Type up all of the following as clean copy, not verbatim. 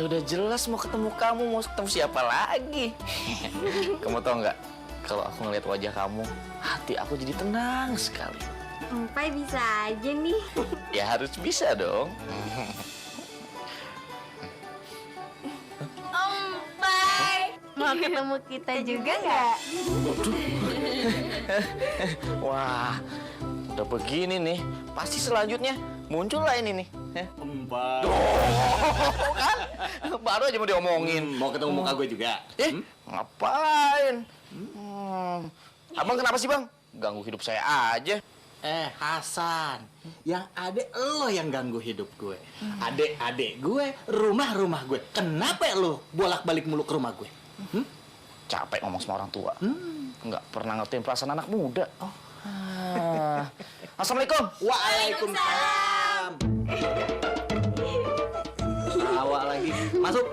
Ya udah jelas mau ketemu kamu, mau ketemu siapa lagi? Kamu tau nggak? Kalau aku ngeliat wajah kamu, hati aku jadi tenang sekali. Empai bisa aja nih. Ya harus bisa dong. Empai, mau ketemu kita juga nggak? Wah, udah begini nih, pasti selanjutnya muncul lah ini nih. Empat. Kan? Baru aja mau diomongin. Mau ketemu muka gue juga? Ngapain? Abang kenapa sih bang? Ganggu hidup saya aja. Hasan, yang adek lo yang ganggu hidup gue. Adek-adek gue, rumah-rumah gue. Kenapa lo bolak-balik mulu ke rumah gue? Capek ngomong sama orang tua. Nggak pernah ngertiin perasaan anak muda. Assalamualaikum. Waalaikumsalam. Tawa lagi. Masuk.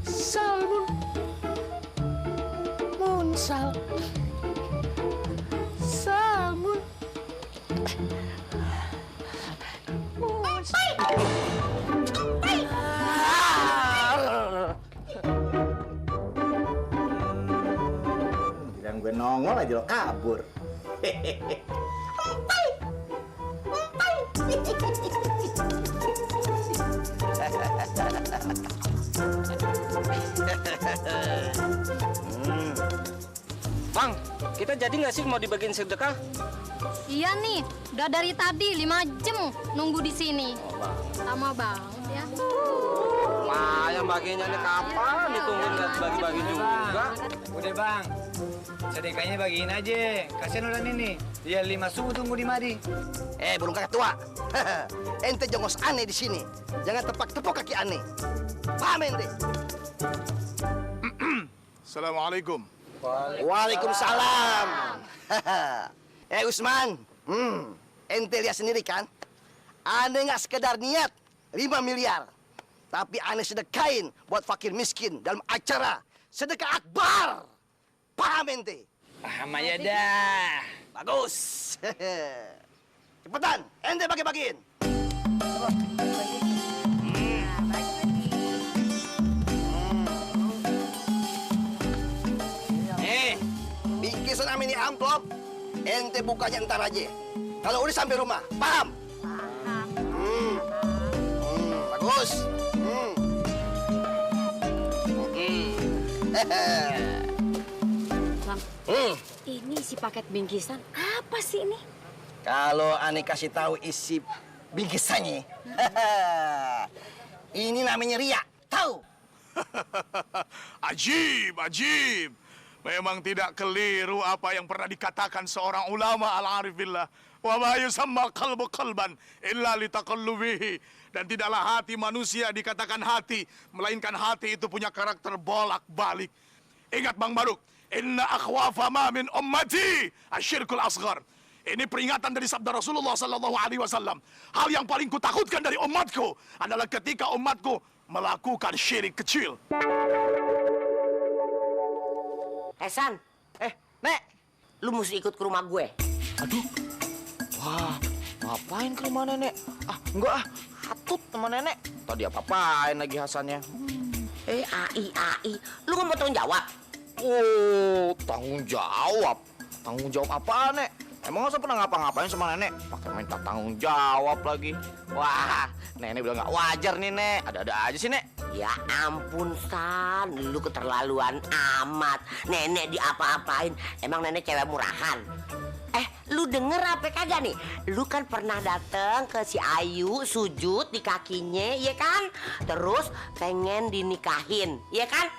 Salmun. Munsal. Salmun. Yang gue nongol aja lo kabur. Bang, kita jadi nggak sih mau dibagiin sedekah? Iya nih, udah dari tadi 5 jam nunggu di sini. Lama banget ya. Lumayan bagiannya nih kapan ditungguin nggak bagi-bagi juga. Udah bang, sedekahnya bagiin aja. Kasian orang ini. Dia 5 subuh tunggu di madi. Burung kakak tua. Ente jongos aneh di sini. Jangan tepak-tepuk kaki aneh. Paham ente? Assalamualaikum. Waalaikumsalam. Usman. Ente lihat sendiri kan? Aneh nggak sekedar niat 5 miliar. Tapi aneh sedekain buat fakir miskin dalam acara sedekah akbar. Paham ente? Paham aja dah. Bagus. Cepetan, ente bagi-bagiin. Bingkisan amin ini amplop, ente bukanya ntar aja. Kalau udah sampai rumah, paham? Bagus. Bang, ini isi paket bingkisan apa sih ini? Kalau aneh kasih tahu isi bingkisannya, ini namanya riak, tahu? Ajib, ajib. Memang tidak keliru apa yang pernah dikatakan seorang ulama al-arif billah. Wa ma yusamma qalbu qalban illa litaqallubihi. Dan tidaklah hati manusia dikatakan hati, melainkan hati itu punya karakter bolak-balik. Ingat Bang Baruk, inna akhwafa ma min ummati asyirkul asghar. Ini peringatan dari sabda Rasulullah sallallahu alaihi wasallam. Hal yang paling kutakutkan dari umatku adalah ketika umatku melakukan syirik kecil. San, Nek, lu mesti ikut ke rumah gue. Aduh. Wah, ngapain ke rumah nenek? Enggak ah. Hatut sama nenek. Tadi apa-apain lagi Hasannya. Ai, lu nggak mau tanggung jawab? Oh, tanggung jawab. Tanggung jawab apa, Nek? Emang masa pernah ngapa-ngapain sama nenek? Pakai minta tanggung jawab lagi. Wah, nenek bilang nggak wajar nih, Nek. Ada-ada aja sih, Nek. Ya ampun, San. Lu keterlaluan amat. Nenek diapa-apain. Emang nenek cewek murahan? Lu denger apa kagak nih? Lu kan pernah dateng ke si Ayu sujud di kakinya, ya kan? Terus pengen dinikahin, ya kan?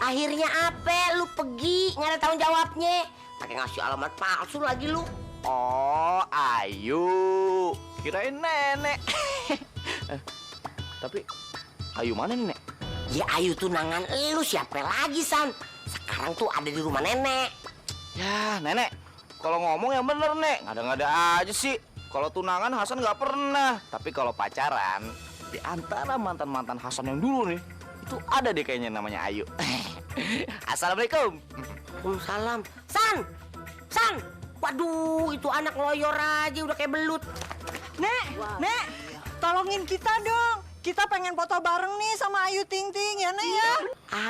Akhirnya apa? Lu pergi, nggak ada tanggung jawabnya. Pakai ngasih alamat palsu lagi lu. Oh, Ayu. Kirain nenek. Tapi Ayu mana nih, Nek? Ya Ayu tunangan lu siapa lagi, San? Sekarang tuh ada di rumah nenek. Ya, nenek. Kalau ngomong yang bener, Nek. Ngada-ngada aja sih. Kalau tunangan Hasan nggak pernah. Tapi kalau pacaran, di antara mantan-mantan Hasan yang dulu nih, itu ada deh kayaknya namanya Ayu. Assalamualaikum. Waalaikumsalam. San. Waduh, itu anak loyor aja udah kayak belut. Nek, tolongin kita dong. Kita pengen foto bareng nih sama Ayu Ting Ting ya, Nek ya.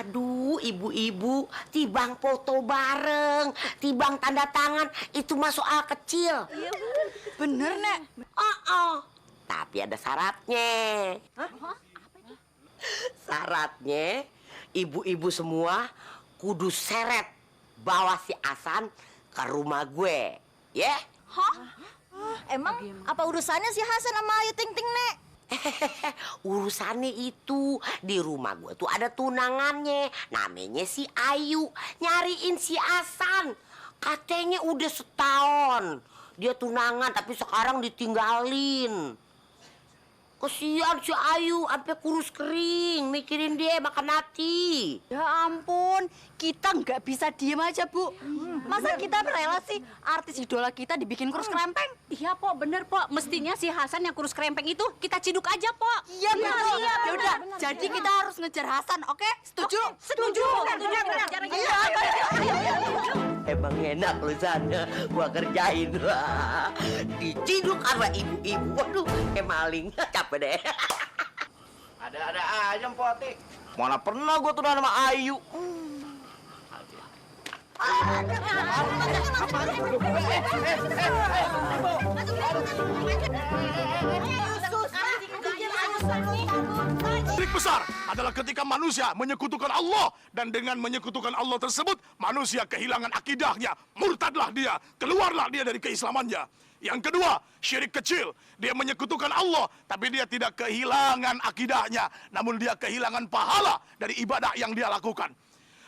Aduh, ibu-ibu, tibang foto bareng, tibang tanda tangan, itu mah soal kecil. Bener, Nek. Tapi ada syaratnya. Syaratnya, ibu-ibu semua kudu seret bawa si Hasan ke rumah gue, ya? Emang apa urusannya si Hasan sama Ayu Ting Ting, Nek? Urusannya itu di rumah gue tuh ada tunangannya, namanya si Ayu, nyariin si Hasan. Katanya udah setahun dia tunangan tapi sekarang ditinggalin. Kesian si Ayu, sampai kurus kering, mikirin dia makan hati. Ya ampun, kita nggak bisa diem aja, Bu. Masa kita rela sih artis idola kita dibikin kurus kerempeng? Iya, Pok, bener, Pok. Mestinya si Hasan yang kurus kerempeng itu kita ciduk aja, Pok. Iya, betul. Ya udah, jadi kita harus ngejar Hasan, oke? Setuju? Setuju. Emang enak lu sana, gua kerjain. Diciduk sama ibu-ibu, waduh, kayak maling. Capek deh. Ada-ada aja Poti. Mana pernah gue tunangan sama Ayu. Syirik besar adalah ketika manusia menyekutukan Allah, dan dengan menyekutukan Allah tersebut manusia kehilangan akidahnya, murtadlah dia, keluarlah dia dari keislamannya. Yang kedua, syirik kecil, dia menyekutukan Allah tapi dia tidak kehilangan akidahnya, namun dia kehilangan pahala dari ibadah yang dia lakukan.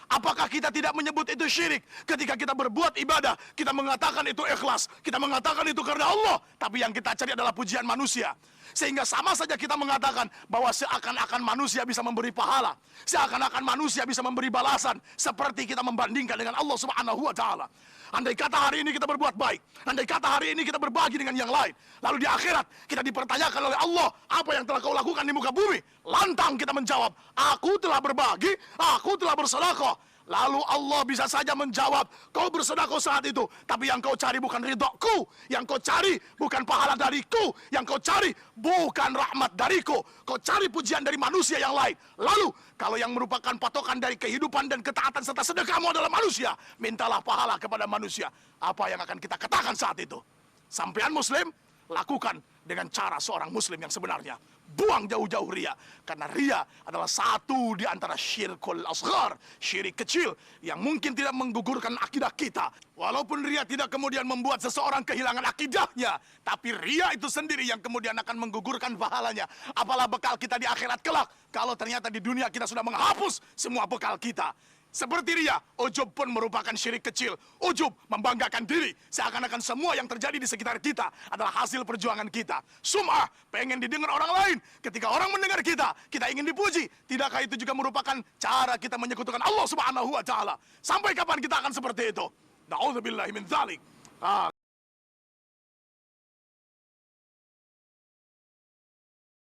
Apakah kita tidak menyebut itu syirik? Ketika kita berbuat ibadah, kita mengatakan itu ikhlas, kita mengatakan itu karena Allah, tapi yang kita cari adalah pujian manusia. Sehingga sama saja kita mengatakan bahwa seakan-akan manusia bisa memberi pahala, seakan-akan manusia bisa memberi balasan, seperti kita membandingkan dengan Allah Subhanahu wa Ta'ala. Andai kata hari ini kita berbuat baik, andai kata hari ini kita berbagi dengan yang lain, lalu di akhirat kita dipertanyakan oleh Allah, apa yang telah kau lakukan di muka bumi? Lantang kita menjawab, aku telah berbagi, aku telah bersedekah. Lalu Allah bisa saja menjawab, kau bersedekah saat itu, tapi yang kau cari bukan ridhoku, yang kau cari bukan pahala dariku, yang kau cari bukan rahmat dariku, kau cari pujian dari manusia yang lain. Lalu, kalau yang merupakan patokan dari kehidupan dan ketaatan serta sedekahmu adalah manusia, mintalah pahala kepada manusia. Apa yang akan kita katakan saat itu? Sampean muslim, lakukan dengan cara seorang muslim yang sebenarnya. Buang jauh-jauh ria, karena ria adalah satu di antara syirkul asghar, syirik kecil yang mungkin tidak menggugurkan akidah kita. Walaupun ria tidak kemudian membuat seseorang kehilangan akidahnya, tapi ria itu sendiri yang kemudian akan menggugurkan pahalanya. Apalah bekal kita di akhirat kelak kalau ternyata di dunia kita sudah menghapus semua bekal kita. Seperti ria, ujub pun merupakan syirik kecil. Ujub membanggakan diri, seakan-akan semua yang terjadi di sekitar kita adalah hasil perjuangan kita. Sum'ah, pengen didengar orang lain. Ketika orang mendengar kita ingin dipuji. Tidakkah itu juga merupakan cara kita menyekutukan Allah Subhanahu wa Ta'ala? Sampai kapan kita akan seperti itu? Na'udzubillahi min dzalik.